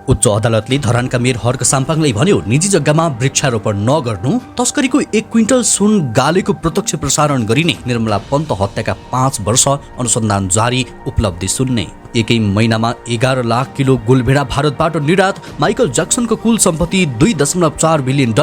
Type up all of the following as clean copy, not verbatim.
उच्च अदालतले धरानका मेयर हर्क साम्पाङलाई भन्यो निजी जग्गामा वृक्षारोपण नगर्नु, तस्करीको 1 क्विन्टल सुन गालेको प्रत्यक्ष प्रसारण गरिने, निर्मला पन्त हत्याका 5 वर्ष अनुसन्धान जारी, उपलब्धि सुन्ने। एकै महिनामा 11 लाख किलो गोलभेडा भारतबाट निर्यात, माइकल ज्याक्सनको कुल सम्पत्ति $2.4 बिलियन,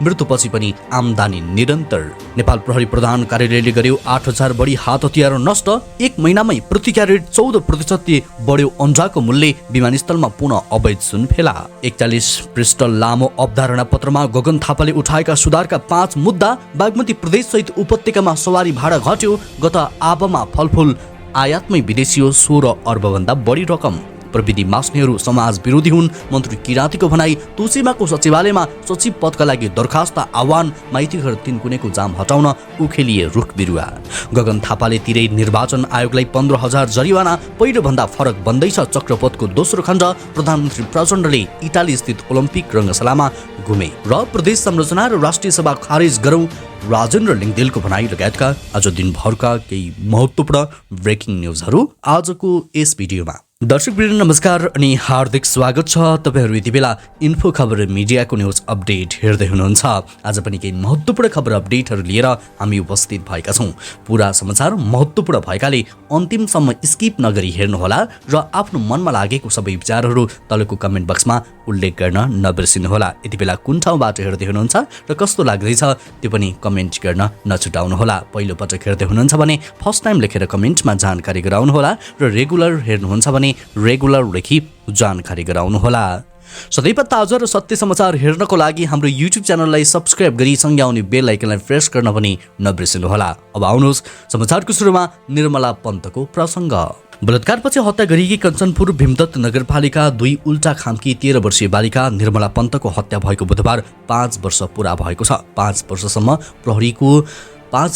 मृत्युपछि पनि आम्दानी निरन्तर। नेपाल प्रहरी प्रधान कार्यालयले गर्यो 8,000 बढी हात हतियार नष्ट, 1 महिनामै प्रति क्यारेट 14% बढ्यो अन्डाको मूल्य, विमानस्थलमा पुनः अवैध सुन फेला। 41 पृष्ठ लामो अवधारणा पत्रमा गगन थापाले उठाएका सुधारका 5 मुद्दा, बागमती प्रदेश सहित उपत्यकामा सवारी भाडा घट्यो, गत आबमा फलफुल आयातमै विदेशी 16 अर्बभन्दा बढी रकम, प्रविधि मास्नेहरू समाज विरोधी हुन्, मन्त्री किराँतीको भनाई, तुलसीमाको सचिवालयमा सचिव पदका लागि दरखास्त आह्वान, माइतीघर 3 कुनेको जाम हटाउन उखेलिए रुख बिरुवा। गगन थापाले तिरै निर्वाचन आयोगलाई 15,000 जरिवाना, पहिलोभन्दा फरक बन्दैछ चक्रपथको दोस्रो खण्ड, प्रधानमन्त्री प्रचण्डले इटाली स्थित ओलम्पिक रङ्गशालामा घुमे र प्रदेश संरचना र राष्ट्रिय सभा खारेज गरौँ, राजेन्द्र लिङदेलको भनाई लगायतका आज दिनभरका केही महत्त्वपूर्ण ब्रेकिङ न्युजहरू आजको यस भिडियोमा। दर्शकवृन्द नमस्कार अनि हार्दिक स्वागत छ। तपाईहरू यति बेला इन्फो खबर मिडियाको न्युज अपडेट हेर्दै हुनुहुन्छ। आज पनि केही महत्त्वपूर्ण खबर अपडेटहरू लिएर हामी उपस्थित भएका छौँ। पुरा समाचार महत्त्वपूर्ण भएकाले अन्तिमसम्म स्किप नगरी हेर्नुहोला र आफ्नो मनमा लागेको सबै विचारहरू तलको कमेन्ट बक्समा उल्लेख गर्न नबिर्सिनुहोला। यति बेला कुन ठाउँबाट हेर्दै हुनुहुन्छ र कस्तो लाग्दैछ त्यो पनि कमेन्ट गर्न नछुटाउनुहोला। पहिलो पटक हेर्दै हुनुहुन्छ भने फर्स्ट टाइम लेखेर कमेन्टमा जानकारी गराउनुहोला र रेगुलर हेर्नुहुन्छ भने रेगुलर लेखी जानकारी गराउनुहोला। सदैव ताजा र सत्य समाचार हेर्नको लागि हाम्रो युट्युब च्यानललाई सब्स्क्राइब गरी सँगै आउने बेल आइकनलाई प्रेस गर्न पनि नबिर्सिनुहोला। अब आउनुहोस् समाचारको सुरुमा निर्मला पन्तको प्रसङ्ग। बलात्कारपछि हत्या गरिएकी कञ्चनपुर भीमदत्त नगरपालिका 2 उल्टा खामकी 13 वर्षीय बालिका निर्मला पन्तको हत्या भएको बुधबार 5 वर्ष पुरा भएको छ। 5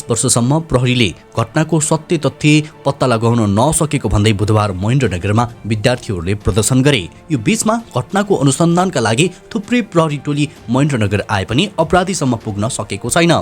वर्षसम्म प्रहरीले घटनाको सत्य तथ्य पत्ता लगाउन नसकेको भन्दै बुधबार महेन्द्रनगरमा विद्यार्थीहरूले प्रदर्शन गरे। यो बीचमा घटनाको अनुसन्धानका लागि थुप्रै प्रहरी टोली महेन्द्रनगर आए पनि अपराधीसम्म पुग्न सकेको छैन।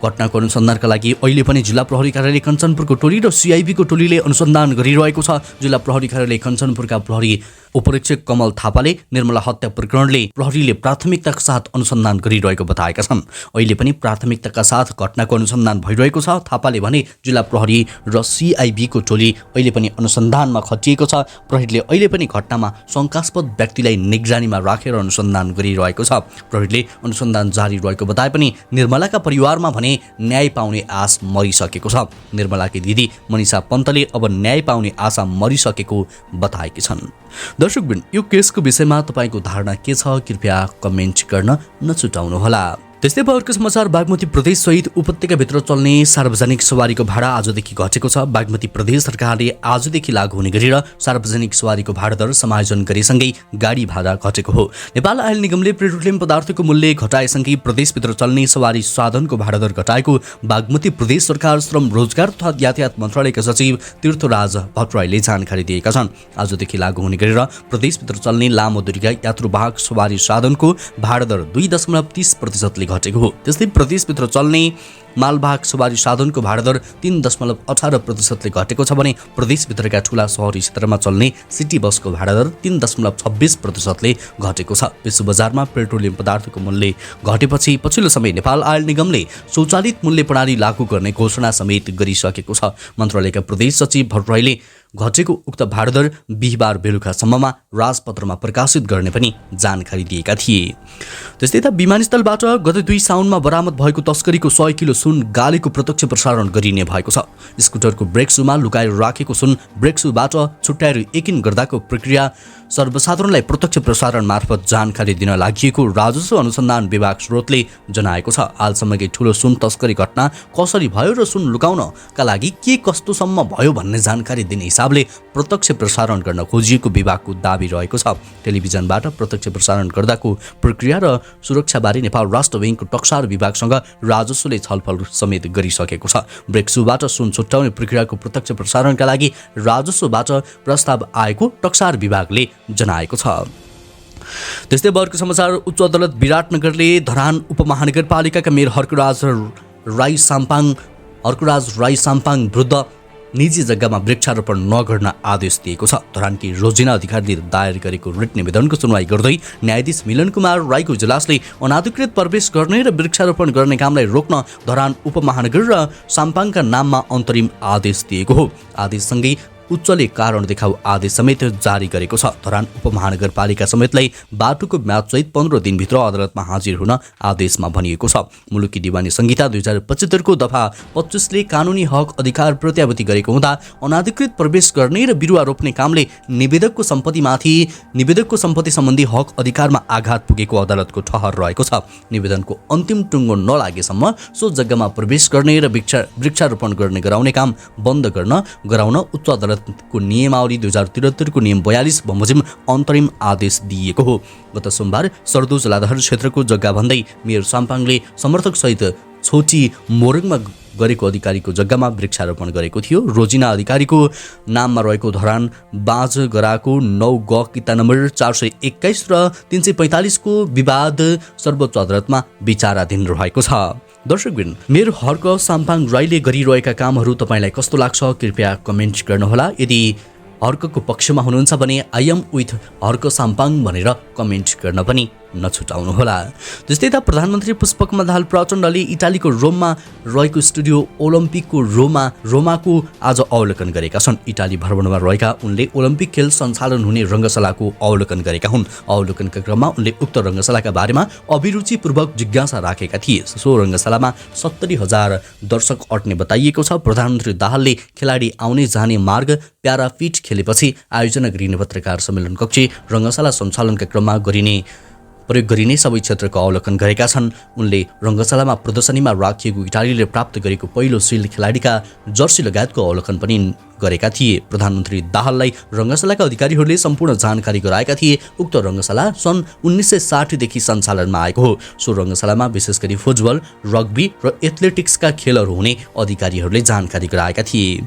घटनाको अनुसन्धानका लागि अहिले पनि जिल्ला प्रहरी कार्यालय कञ्चनपुरको टोली र सिआइबीको टोलीले अनुसन्धान गरिरहेको छ। जिल्ला प्रहरी कार्यालय कञ्चनपुरका प्रहरी उपरीक्षक कमल थापाले निर्मला हत्या प्रकरणले प्रहरीले प्राथमिकताका साथ अनुसन्धान गरिरहेको बताएका छन्। अहिले पनि प्राथमिकताका साथ घटनाको अनुसन्धान भइरहेको छ। थापाले भने जिल्ला प्रहरी र सिआइबीको टोली अहिले पनि अनुसन्धानमा खटिएको छ। प्रहरीले अहिले पनि घटनामा शङ्कास्पद व्यक्तिलाई निगरानीमा राखेर अनुसन्धान गरिरहेको छ। प्रहरीले अनुसन्धान जारी रहेको बताए पनि निर्मलाका परिवारमा भने न्याय पाउने आश मरिसकेको छ। निर्मलाकी दिदी मनिषा पन्तले अब न्याय पाउने आशा मरिसकेको बताएकी छन्। दर्शकवृन्द यो केसको विषयमा तपाईको धारणा के छ कृपया कमेन्ट गर्न नछुटाउनुहोला। त्यस्तै अर्को समाचार बागमती प्रदेश सहित उपत्यकाभित्र चल्ने सार्वजनिक सवारीको भाडा आजदेखि घटेको छ। बागमती प्रदेश सरकारले आजदेखि लागू हुने गरेर सार्वजनिक सवारीको भाडा दर समायोजन गरेसँगै गाडी भाडा घटेको हो। नेपाल आयल निगमले पेट्रोलियम पदार्थको मूल्य घटाएसँगै प्रदेशभित्र चल्ने सवारी साधनको भाडा दर घटाएको बागमती प्रदेश सरकार श्रम रोजगार तथा यातायात मन्त्रालयका सचिव तीर्थराज भट्टराईले जानकारी दिएका छन्। आजदेखि लागू हुने गरेर प्रदेशभित्र चल्ने लामो दूरीका यात्रुवाहक सवारी साधनको भाडा दर 2.30% घटेको हो। त्यस्तै प्रदेशभित्र चल्ने मालवाहक सवारी साधनको भाडा दर 3.18% घटेको छ भने प्रदेशभित्रका ठूला शहरी क्षेत्रमा चल्ने सिटी बसको भाडा दर 3.26% घटेको छ। विश्व बजारमा पेट्रोलियम पदार्थको मूल्य घटेपछि पछिल्लो समय नेपाल आयल निगमले स्वचालित मूल्य प्रणाली लागू गर्ने घोषणा समेत गरिसकेको छ। मन्त्रालयका प्रदेश सचिव भट्टराईले घटेको उक्त भाडा दर बिहिबार बेलुकासम्ममा राजपत्रमा प्रकाशित गर्ने पनि जानकारी दिएका थिए। त्यस्तै त विमानस्थलबाट गत 2 साउनमा बरामद भएको तस्करीको 100 किलो सुन गालेको प्रत्यक्ष प्रसारण गरिने भएको छ। स्कुटरको ब्रेक सुमा लुकाएर राखेको सुन ब्रेक सुबाट छुट्याएर यकिन गर्दाको प्रक्रिया सर्वसाधारणलाई प्रत्यक्ष प्रसारण मार्फत जानकारी दिन लागि राजस्व अनुसन्धान विभाग स्रोतले जनाएको छ। हालसम्मकै ठूलो सुन तस्करी घटना कसरी भयो र सुन लुकाउनका लागि के कस्तोसम्म भयो भन्ने जानकारी दिने हिसाबले प्रत्यक्ष प्रसारण गर्न खोजिएको विभागको दाबी रहेको छ। टेलिभिजनबाट प्रत्यक्ष प्रसारण गर्दाको प्रक्रिया र सुरक्षाबारे नेपाल राष्ट्र बैंकको टक्सार विभागसँग राजस्वले छलफल समेत गरिसकेको छ। ब्रेकसुबाट सुन छुट्याउने प्रक्रियाको प्रत्यक्ष प्रसारणका लागि राजस्वबाट प्रस्ताव आएको टक्सार विभागले जनाएको छ। त्यस्तै अर्को समाचार उच्च अदालत विराटनगरले धरान उपमहानगरपालिकाका मेयर हर्कराज राई साम्पाङ विरुद्ध निजी जग्गामा वृक्षारोपण नगर्न आदेश दिएको छ। धरानकी रोजिना अधिकारीले दायर गरेको रिट निवेदनको सुनवाई गर्दै न्यायाधीश मिलन कुमार राईको इजलासले अनाधिकृत प्रवेश गर्ने र वृक्षारोपण गर्ने कामलाई रोक्न धरान उपमहानगर र साम्पाङका नाममा अन्तरिम आदेश दिएको हो। आदेशसँगै उच्चले कारण देखाउ आदेश समेत जारी गरेको छ। धरान उपमहानगरपालिका समेतलाई बाटोको म्यादसहित 15 दिनभित्र अदालतमा हाजिर हुन आदेशमा भनिएको छ। मुलुकी दिवानी संहिता 2075 को दफा 25 ले कानुनी हक अधिकार प्रत्याभूति गरेको हुँदा अनाधिकृत प्रवेश गर्ने र बिरुवा रोप्ने कामले निवेदकको सम्पत्ति सम्बन्धी हक अधिकारमा आघात पुगेको अदालतको ठहर रहेको छ। निवेदनको अन्तिम टुङ्गो नलागेसम्म सो जग्गामा प्रवेश गर्ने र वृक्षारोपण गर्ने गराउने काम बन्द गराउन उच्च अदालत को नियमावली 2073 को नियम 42 बमोजिम अन्तरिम आदेश दिएको हो। गत सोमबार सर्दो जलाधार क्षेत्रको जग्गा भन्दै मेयर साम्पाङले समर्थक सहित छोटी मोरङमा गरेको अधिकारीको जग्गामा वृक्षारोपण गरेको थियो। रोजिना अधिकारीको नाममा रहेको धरान बाँझगराको 9 ग किता नम्बर 421 र 345 को विवाद सर्वोच्च अदालतमा विचाराधीन रहेको छ। दर्शकवृन्द, मेरो हर्क साम्पाङ राईले गरिरहेका कामहरू तपाईलाई कस्तो लाग्छ कृपया कमेन्ट गर्नुहोला। यदि हर्कको पक्षमा हुनुहुन्छ भने I am with Harka Sampang भनेर कमेन्ट गर्न पनि नछुटाउनुहोला। त्यस्तै त प्रधानमन्त्री पुष्पकमल दाहाल प्रचण्डले इटालीको रोममा रहेको स्टुडियो ओलम्पिकको रोमाको आज अवलोकन गरेका छन्। इटाली भ्रमणमा रहेका उनले ओलम्पिक खेल सञ्चालन हुने रङ्गशालाको अवलोकन गरेका हुन्। अवलोकनका क्रममा उनले उक्त रङ्गशालाका बारेमा अभिरुचिपूर्वक जिज्ञासा राखेका थिए। सो रङ्गशालामा 70,000 दर्शक अट्ने बताइएको छ। प्रधानमन्त्री दाहालले खेलाडी आउने जाने मार्ग प्याराफिट खेलेपछि आयोजना गरिने पत्रकार सम्मेलन कक्ष रङ्गशाला सञ्चालनका क्रममा प्रयोग गरिने सबै क्षेत्रको अवलोकन गरेका छन्। उनले रङ्गशालामा प्रदर्शनीमा राखिएको इटालीले प्राप्त गरेको पहिलो सिल्ड खेलाडीका जर्सी लगायतको अवलोकन पनि गरेका थिए। प्रधानमन्त्री दाहाललाई रङ्गशालाका अधिकारीहरूले सम्पूर्ण जानकारी गराएका थिए। उक्त रङ्गशाला सन् 1960 देखि सञ्चालनमा आएको हो। सो रङ्गशालामा विशेष गरी फुटबल, रग्बी र एथलेटिक्सका खेलहरू हुने अधिकारीहरूले जानकारी गराएका थिए।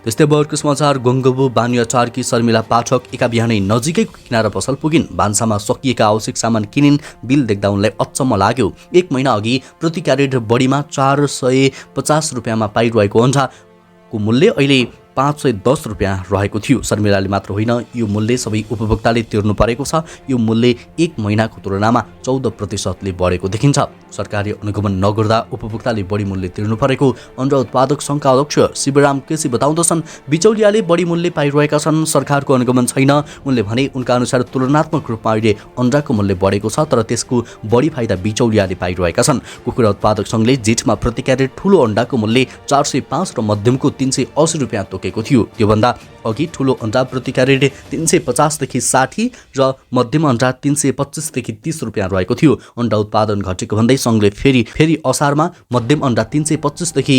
त्यस्तै बर्को समाचार गङ्गबु बानियाचारकी शर्मिला पाठक एका बिहानै नजिकैको किनारा पसल पुगिन्। भान्सामा सकिएका आवश्यक सामान किनिन्। बिल देख्दा उनलाई अचम्म लाग्यो। 1 महिना अघि प्रति क्यारेट बढीमा 450 रुपियाँमा पाइरहेको अन्डाको मूल्य अहिले 510 रुपियाँ रहेको थियो। शर्मिलाले मात्र होइन, यो मूल्य सबै उपभोक्ताले तिर्नु परेको छ। यो मूल्य 1 महिनाको तुलनामा 14% बढेको देखिन्छ। सरकारले अनुगमन नगर्दा उपभोक्ताले बढी मूल्य तिर्नु परेको अन्डा उत्पादक सङ्घका अध्यक्ष शिवराम केसी बताउँदछन्। बिचौलियाले बढी मूल्य पाइरहेका छन्, सरकारको अनुगमन छैन। उनले भने उनका अनुसार तुलनात्मक रूपमा अहिले अन्डाको मूल्य बढेको छ, तर त्यसको बढी फाइदा बिचौलियाले पाइरहेका छन्। कुखुरा उत्पादक सङ्घले जेठमा प्रति क्यारेट ठुलो अन्डाको मूल्य 405 र मध्यमको 380 रुपियाँ तोकेको थियो। त्योभन्दा अघि ठुलो अन्डा प्रति क्यारेट 350 देखि 60 र मध्यम अन्डा 325 देखि 30 रुपियाँ रहेको थियो। अन्डा उत्पादन घटेको भन्दै सङ्घले फेरि असारमा मध्यम अन्डा 325 देखि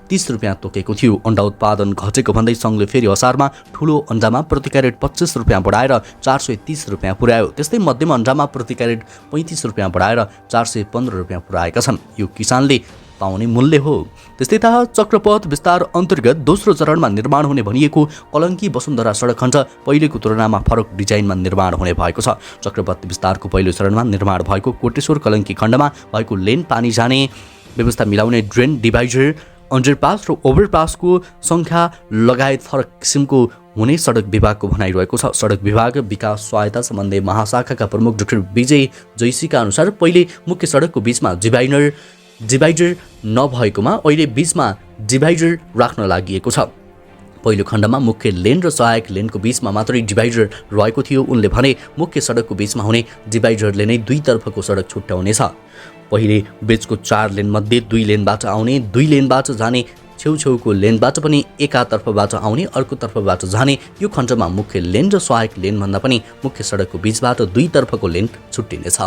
30 रुपियाँ तोकेको थियो। अन्डा उत्पादन घटेको भन्दै सङ्घले फेरि असारमा ठुलो अन्डामा प्रति क्यारेट 25 रुपियाँ बढाएर 430 रुपियाँ पुर्यायो। त्यस्तै मध्यम अन्डामा प्रति क्यारेट 35 रुपियाँ बढाएर 415 रुपियाँ पुर्याएका छन्। यो किसानले पाउने मूल्य हो। त्यस्तै त चक्रपथ विस्तार अन्तर्गत दोस्रो चरणमा निर्माण हुने भनिएको कलङ्की वसुन्धरा सडक खण्ड पहिलेको तुलनामा फरक डिजाइनमा निर्माण हुने भएको छ। चक्रपथ विस्तारको पहिलो चरणमा निर्माण भएको कोटेश्वर कलङ्की खण्डमा भएको लेन, पानी जाने व्यवस्था मिलाउने ड्रेन, डिभाइडर, अन्डरपास र ओभरपासको सङ्ख्या लगायत फरक किसिमको हुने सडक विभागको भनाइरहेको छ। सडक विभाग विकास सहायता सम्बन्धी महाशाखाका प्रमुख डाक्टर विजय जैसीका अनुसार पहिले मुख्य सडकको बीचमा डिभाइडर नभएकोमा अहिले बीचमा डिभाइडर राख्न लागि छ। पहिलो खण्डमा मुख्य लेन र सहायक लेनको बीचमा मात्रै डिभाइडर रहेको थियो। उनले भने मुख्य सडकको बीचमा हुने डिभाइडरले नै दुईतर्फको सडक छुट्याउनेछ। पहिले बीचको 4 लेन मध्ये 2 लेनबाट आउने, 2 लेनबाट जाने, छेउछेउको लेनबाट पनि एकातर्फबाट आउने, अर्को तर्फबाट जाने यो खण्डमा मुख्य लेन र सहायक लेन भन्दा पनि मुख्य सडकको बीचबाट दुईतर्फको लेन छुट्टिनेछ।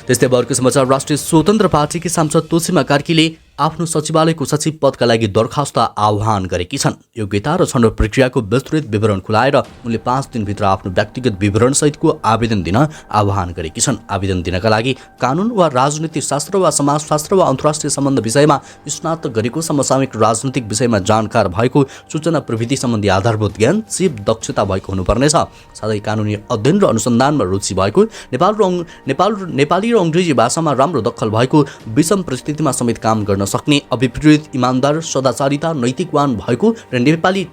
त्यस्तै बर्को समाचार राष्ट्रिय स्वतन्त्र पार्टीकी सांसद तोसीमा कार्कीले आफ्नो सचिवालयको सचिव पदका लागि दरखास्त आह्वान गरेकी छन्। योग्यता र छनौट प्रक्रियाको विस्तृत विवरण खुलाएर उनले 5 दिनभित्र आफ्नो व्यक्तिगत विवरण सहितको आवेदन दिन आह्वान गरेकी छन्। आवेदन दिनका लागि कानुन वा राजनीति शास्त्र वा समाजशास्त्र वा अन्तर्राष्ट्रिय सम्बन्ध विषयमा स्नातक गरेको, समसामयिक राजनीतिक विषयमा जानकार भएको, सूचना प्रविधि सम्बन्धी आधारभूत ज्ञान, सीप दक्षता भएको हुनुपर्नेछ। साथै कानुनी अध्ययन र अनुसन्धानमा रुचि भएको, नेपाली र अङ्ग्रेजी भाषामा राम्रो दखल भएको, विषम परिस्थितिमा समेत काम गर्न सक्ने, अभिप्रेत, इमान्दार, सदाचारिता, नैतिकवान भएको र नेपाली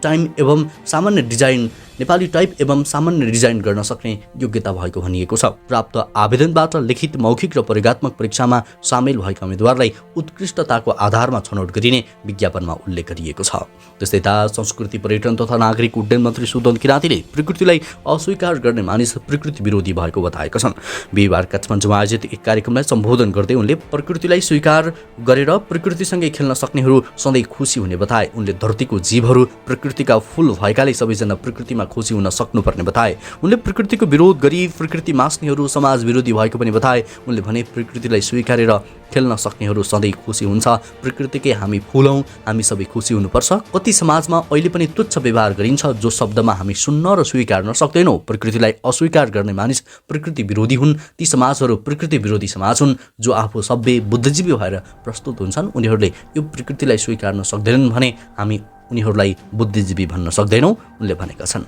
टाइप एवं सामान्य डिजाइन गर्न सक्ने योग्यता भएको भनिएको छ। प्राप्त आवेदनबाट लिखित, मौखिक र प्रयोगात्मक परीक्षामा सामेल भएका उम्मेदवारलाई उत्कृष्टताको आधारमा छनौट गरिने विज्ञापनमा उल्लेख गरिएको छ। त्यस्तै यता संस्कृति, पर्यटन तथा नागरिक उड्डयन मन्त्री सुदन किराँतीले प्रकृतिलाई अस्वीकार गर्ने मानिस प्रकृति विरोधी भएको बताएका छन्। बिहिबार काठमाडौँमा आयोजित एक कार्यक्रमलाई सम्बोधन गर्दै उनले प्रकृतिलाई स्वीकार गरेर प्रकृतिसँगै खेल्न सक्नेहरू सधैँ खुसी हुने बताए। उनले धरतीको जीवहरू प्रकृतिका फूल भएकाले सबैजना प्रकृतिमा खुसी हुन सक्नुपर्ने बताए। उनले प्रकृतिको विरोध गरी प्रकृति मास्नेहरू समाज विरोधी भएको पनि बताए। उनले भने प्रकृतिलाई स्वीकारेर खेल्न सक्नेहरू सधैँ खुसी हुन्छ। प्रकृतिकै हामी फूल हौँ, हामी सबै खुसी हुनुपर्छ। कति समाजमा अहिले पनि तुच्छ व्यवहार गरिन्छ जो शब्दमा हामी सुन्न र स्वीकार्न सक्दैनौँ। प्रकृतिलाई अस्वीकार गर्ने मानिस प्रकृति विरोधी हुन्। ती समाजहरू प्रकृति विरोधी समाज हुन् जो आफू सभ्य बुद्धिजीवी भएर प्रस्तुत हुन्छन्। उनीहरूले यो प्रकृतिलाई स्वीकार्न सक्दैनन् भने हामी उनीहरूलाई बुद्धिजीवी भन्न सक्दैनौँ, उनले भनेका छन्।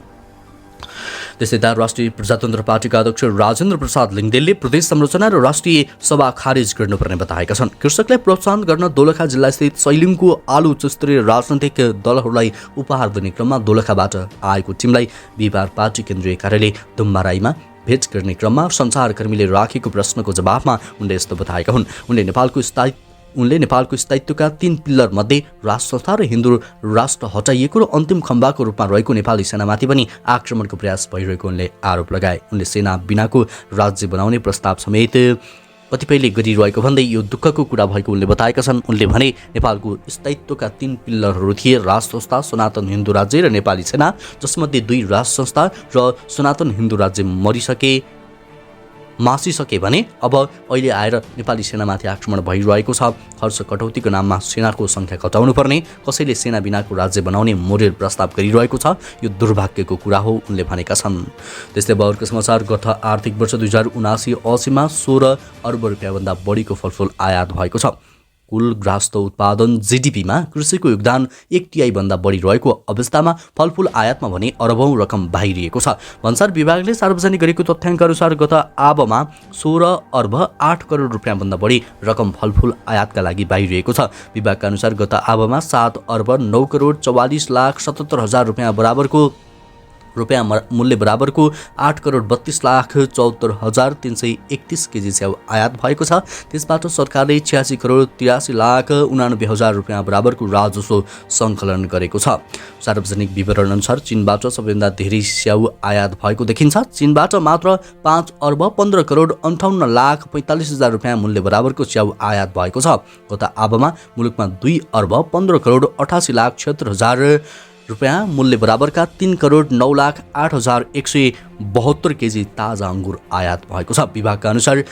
त्यसै त राष्ट्रिय प्रजातन्त्र पार्टीका अध्यक्ष राजेन्द्र प्रसाद लिङ्गदेलले प्रदेश संरचना र राष्ट्रिय सभा खारेज गर्नुपर्ने बताएका छन्। कृषकलाई प्रोत्साहन गर्न दोलखा जिल्लास्थित सैलिङको आलु उच्चस्तरीय राजनैतिक दलहरूलाई उपहार दिने क्रममा दोलखाबाट आएको टिमलाई बिहिबार पार्टी केन्द्रीय कार्यालय दुम्बाराईमा भेट गर्ने क्रममा सञ्चारकर्मीले राखेको प्रश्नको जवाफमा उनले यस्तो बताएका हुन्। उनले नेपालको स्थायित्वका 3 पिल्लर मध्ये राष्ट्र संस्था र हिन्दू राष्ट्र हटाइएको र अन्तिम खम्बाको रूपमा रहेको नेपाली सेनामाथि पनि आक्रमणको प्रयास भइरहेको उनले आरोप लगाए। उनले सेना बिनाको राज्य बनाउने प्रस्ताव समेत कतिपयले गरिरहेको भन्दै यो दुःखको कुरा भएको उनले बताएका छन्। उनले भने नेपालको स्थायित्वका 3 पिल्लरहरू थिए, राष्ट्र संस्था, सनातन हिन्दू राज्य र नेपाली सेना, जसमध्ये 2 राष्ट्र संस्था र सनातन हिन्दू राज्य मासिसके भने अब अहिले आएर नेपाली सेनामाथि आक्रमण भइरहेको छ। खर्च कटौतीको नाममा सेनाको सङ्ख्या घटाउनु पर्ने, कसैले सेना बिनाको राज्य बनाउने मोडेल प्रस्ताव गरिरहेको छ। यो दुर्भाग्यको कुरा हो, उनले भनेका छन्। त्यस्तै बहरको समाचार, गत आर्थिक वर्ष 2079-80मा 16 अर्ब रुपियाँभन्दा बढीको फलफुल आयात भएको छ। कुल ग्राहस्थ उत्पादन जीडीपीमा कृषिको योगदान 1/3 भन्दा बढी रहेको अवस्थामा फलफुल आयातमा भने अरबौं रकम बाहिरिएको छ। भन्सार विभागले सार्वजनिक गरेको तथ्याङ्क अनुसार गत आबमा 16 अर्ब 8 करोड रुपियाँभन्दा बढी रकम फलफुल आयातका लागि बाहिरिएको छ। विभागका अनुसार गत आबमा 7 अर्ब 9 करोड 44 लाख 77 हजार रुपियाँ मूल्य बराबरको 8 करोड 32 लाख 74 हजार 331 केजी च्याउ आयात भएको छ। त्यसबाट सरकारले 86 करोड 83 लाख 89 हजार रुपियाँ बराबरको राजस्व सङ्कलन गरेको छ। सार्वजनिक विवरण अनुसार चीनबाट सबैभन्दा धेरै च्याउ आयात भएको देखिन्छ। चीनबाट मात्र 5 अर्ब 15 करोड 58 लाख 45 हजार रुपियाँ मूल्य बराबरको च्याउ आयात भएको छ। गत आबमा मुलुकमा 2 अर्ब 15 करोड 88 लाख 76 हजार रुपियाँ मूल्य बराबरका 3 करोड 9 लाख 8 हजार 172 केजी ताजा अङ्गुर आयात भएको छ। विभागका अनुसार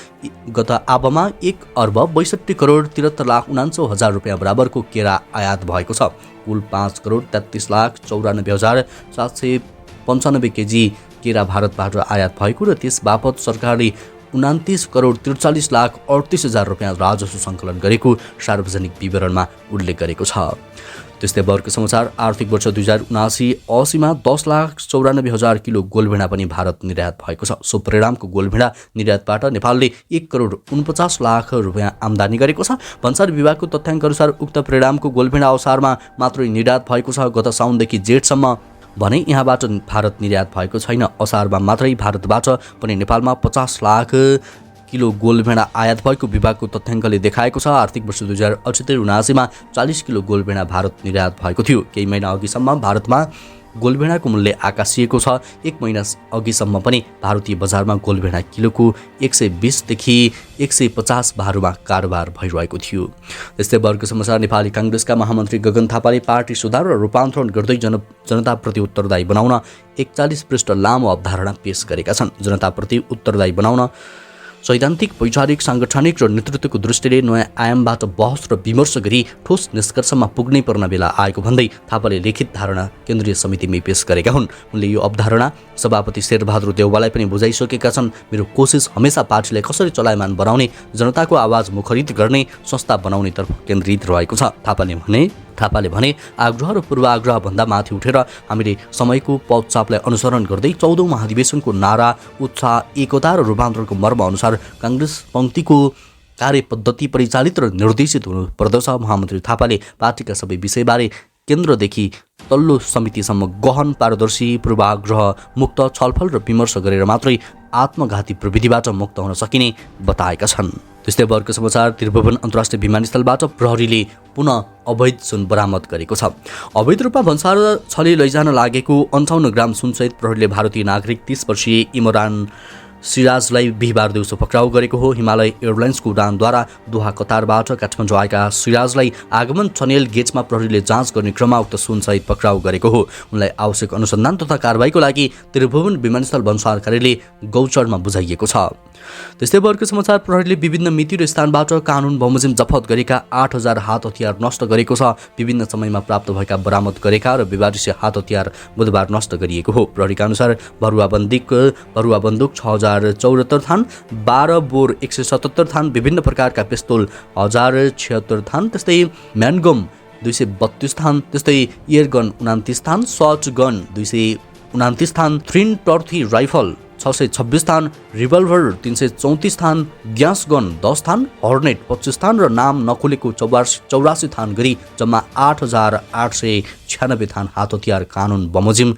गत आबमा 1 अर्ब 62 करोड 73 लाख 49 हजार रुपियाँ बराबरको केरा आयात भएको छ। कुल 5 करोड 33 लाख 94 हजार 795 केजी केरा भारतबाट आयात भएको र त्यस बापत सरकारले 29 करोड 43 लाख 38 हजार रुपियाँ राजस्व सङ्कलन गरेको सार्वजनिक विवरणमा उल्लेख गरेको छ। त्यस्तै बहरको समाचार, आर्थिक वर्ष 2079-80मा 10 लाख 94 हजार किलो गोलभेडा पनि भारत निर्यात भएको छ। सो परिणामको गोलभेडा निर्यातबाट नेपालले 1 करोड 49 लाख रुपियाँ आम्दानी गरेको छ। भन्सार विभागको तथ्याङ्क अनुसार उक्त परिणामको गोलभेडा असारमा मात्रै निर्यात भएको छ। गत साउनदेखि जेठसम्म भने यहाँबाट भारत निर्यात भएको छैन। असारमा मात्रै भारतबाट पनि नेपालमा 50 लाख किलो गोलभेडा आयात भएको विभागको तथ्याङ्कले देखाएको छ। आर्थिक वर्ष 2078-79मा 40 किलो गोलभेडा भारत निर्यात भएको थियो। केही महिना अघिसम्म भारतमा गोलभेडाको मूल्य आकाशिएको छ। 1 महिना अघिसम्म पनि भारतीय बजारमा गोलभेडा किलोको 120 देखि 150 भारूमा कारोबार भइरहेको थियो। त्यस्तै बहरको समाचार, नेपाली काङ्ग्रेसका महामन्त्री गगन थापाले पार्टी सुधार र रूपान्तरण गर्दै जनताप्रति उत्तरदायी बनाउन 41 पृष्ठ लामो अवधारणा पेश गरेका छन्। जनताप्रति उत्तरदायी बनाउन सैद्धान्तिक, वैचारिक, साङ्गठनिक र नेतृत्वको दृष्टिले नयाँ आयामबाट बहस र विमर्श गरी ठोस निष्कर्षमा पुग्नै पर्न बेला आएको भन्दै थापाले लिखित धारणा केन्द्रीय समितिमै पेश गरेका हुन्। उनले यो अवधारणा सभापति शेरबहादुर देउवालाई पनि बुझाइसकेका छन्। मेरो कोसिस हमेसा पार्टीलाई कसरी चलायमान बनाउने, जनताको आवाज मुखरित गर्ने संस्था बनाउनेतर्फ केन्द्रित रहेको छ। थापाले भने आग्रह र पूर्वाग्रह भन्दा माथि उठेर हामीले समयको पदचापलाई अनुसरण गर्दै 14औं महाधिवेशनको नारा, उत्साह, एकता र रूपान्तरणको मर्म अनुसार काङ्ग्रेस पङ्क्तिको कार्यपद्धति परिचालित र निर्देशित हुनुपर्दछ। महामन्त्री थापाले पार्टीका सबै विषयबारे केन्द्रदेखि तल्लो समितिसम्म गहन पारदर्शी पूर्वाग्रह मुक्त छलफल र विमर्श गरेर मात्रै आत्मघाती प्रविधिबाट मुक्त हुन सकिने बताएका छन्। त्यस्तै अर्को समाचार, त्रिभुवन अन्तर्राष्ट्रिय विमानस्थलबाट प्रहरीले पुनः अवैध सुन बरामद गरेको छ। अवैध रूपमा भन्सार छले लैजान लागेको 58 ग्राम सुनसहित प्रहरीले भारतीय नागरिक 30 वर्षीय इमरान सिराजलाई बिहिबार दिउँसो पक्राउ गरेको हो। हिमालय एयरलाइन्सको उडानद्वारा दोहा कतारबाट काठमाडौँ आएका सिराजलाई आगमन चनेल गेटमा प्रहरीले जाँच गर्ने क्रममा उक्त सुनसहित पक्राउ गरेको हो। उनलाई आवश्यक अनुसन्धान तथा कारबाहीको लागि त्रिभुवन विमानस्थल भन्सार कार्यालय गौचरमा बुझाइएको छ। त्यस्तै अर्को समाचार, प्रहरीले विभिन्न मिति र स्थानबाट कानुन बमोजिम जफत गरेका 8000 हात हतियार नष्ट गरेको छ। विभिन्न समयमा प्राप्त भएका बरामद गरेका र विवादित हात हतियार बुधबार नष्ट गरिएको हो। प्रहरीका अनुसार भरुवा बन्दुक 6074 थान, 12 बोर 177 थान, विभिन्न प्रकारका पिस्तोल 1076 थान, त्यस्तै म्यानगम 232 थान, त्यस्तै एयरगन 29 थान, सर्ट गन 229 थान, 330 राइफल 626 थान, रिभल्भर 334 थान, ग्यास गन 10 थान, हर्नेट 25 थान र नाम नखोलेको 84 थान गरी जम्मा 8896 थान हात हतियार कानुन बमोजिम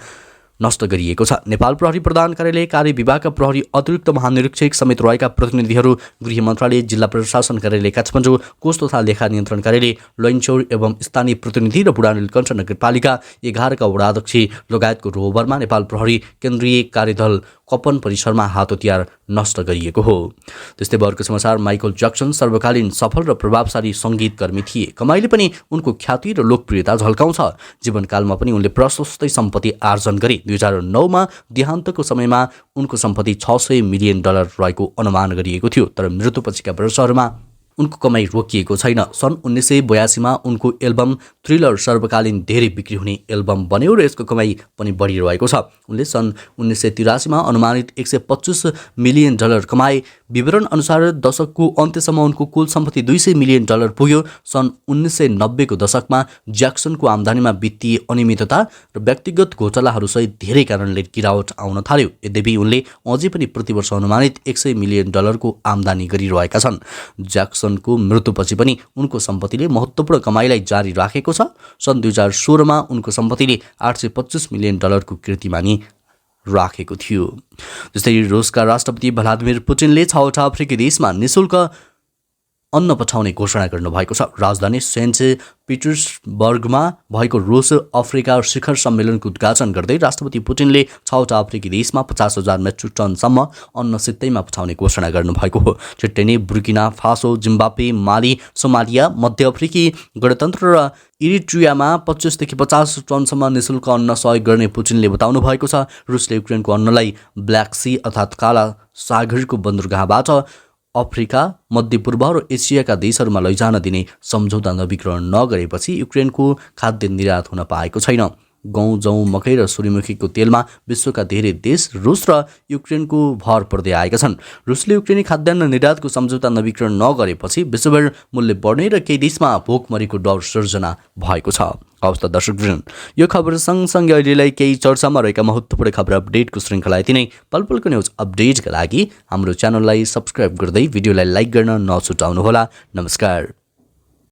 नष्ट गरिएको छ। नेपाल प्रहरी प्रधान कार्यालय कार्य विभागका प्रहरी अतिरिक्त महानिरीक्षक समेत रहेका प्रतिनिधिहरू गृह मन्त्रालय, जिल्ला प्रशासन कार्यालय काठमाडौँ, कोष तथा लेखा नियन्त्रण कार्यालय लैनचौर एवं स्थानीय प्रतिनिधि र बुढा नीलकण्ठ नगरपालिका 11 का वडाध्यक्ष लगायतको रोभरमा नेपाल प्रहरी केन्द्रीय कार्यदल कपन परिसरमा हात हतियार नष्ट गरिएको हो। त्यस्तै अर्को समाचार, माइकल ज्याक्सन सर्वकालीन सफल र प्रभावशाली सङ्गीतकर्मी थिए। कमाइले पनि उनको ख्याति र लोकप्रियता झल्काउँछ। जीवनकालमा पनि उनले प्रशस्तै सम्पत्ति आर्जन गरे। 2009 मा देहान्तको समयमा उनको सम्पत्ति $600 मिलियन रहेको अनुमान गरिएको थियो, तर मृत्युपछिका वर्षहरूमा उनको कमाई रोकिएको छैन। सन् 1982 मा उनको एल्बम थ्रिलर सर्वकालीन धेरै बिक्री हुने एल्बम बन्यो र यसको कमाई पनि बढिरहेको छ। उनले सन् 1983 मा अनुमानित $125 मिलियन कमाए। विवरण अनुसार दशकको अन्त्यसम्म उनको कुल सम्पत्ति $200 मिलियन पुग्यो। सन् 1990 को दशकमा ज्याक्सनको आम्दानीमा वित्तीय अनियमितता र व्यक्तिगत घोटालाहरूसहित धेरै कारणले गिरावट आउन थाल्यो। यद्यपि उनले अझै पनि प्रतिवर्ष अनुमानित $100 मिलियन को आम्दानी गरिरहेका छन्। ज्याक्सनको मृत्युपछि पनि उनको सम्पत्तिले महत्त्वपूर्ण कमाइलाई जारी राखेको छ। सन् 2016 मा उनको सम्पत्तिले $825 मिलियन को कीर्तिमानी राखेको थियो। जस्तै रुसका राष्ट्रपति भ्लादिमिर पुटिनले 6वटा अफ्रिकी देशमा निःशुल्क अन्न पठाउने घोषणा गर्नुभएको छ। राजधानी सेन्ट पिटर्सबर्गमा भएको रुस अफ्रिका शिखर सम्मेलनको उद्घाटन गर्दै राष्ट्रपति पुटिनले 6वटा अफ्रिकी देशमा 50,000 मेट्रिक टनसम्म अन्न सित्तैमा पठाउने घोषणा गर्नुभएको हो। छिट्टै नै बुर्किना फासो, जिम्बाब्वे, माली, सोमालिया, मध्य अफ्रिकी गणतन्त्र र इरिट्रियामा 25 देखि 50 टनसम्म निःशुल्क अन्न सहयोग गर्ने पुटिनले बताउनु भएको छ। रुसले युक्रेनको अन्नलाई ब्ल्याक सी अर्थात् काला सागरको बन्दरगाहबाट अफ्रिका, मध्यपूर्व र एसियाका देशहरूमा लैजान दिने सम्झौता नवीकरण नगरेपछि युक्रेनको खाद्य निर्यात हुन पाएको छैन। गहुँ, जौँ, मकै र सूर्यमुखीको तेलमा विश्वका धेरै देश रुस र युक्रेनको भर पर्दै आएका छन्। रुसले युक्रेनी खाद्यान्न निर्यातको सम्झौता नवीकरण नगरेपछि विश्वभर मूल्य बढ्ने र केही देशमा भोकमरीको डर सृजना भएको छ। हवस् त दर्शकवृन्द, यो खबर सँगसँगै अहिलेलाई केही चर्चामा रहेका महत्त्वपूर्ण खबर अपडेटको श्रृङ्खला यति नै। पलपलको न्युज अपडेटका लागि हाम्रो च्यानललाई सब्स्क्राइब गर्दै भिडियोलाई लाइक गर्न नछुटाउनुहोला। नमस्कार।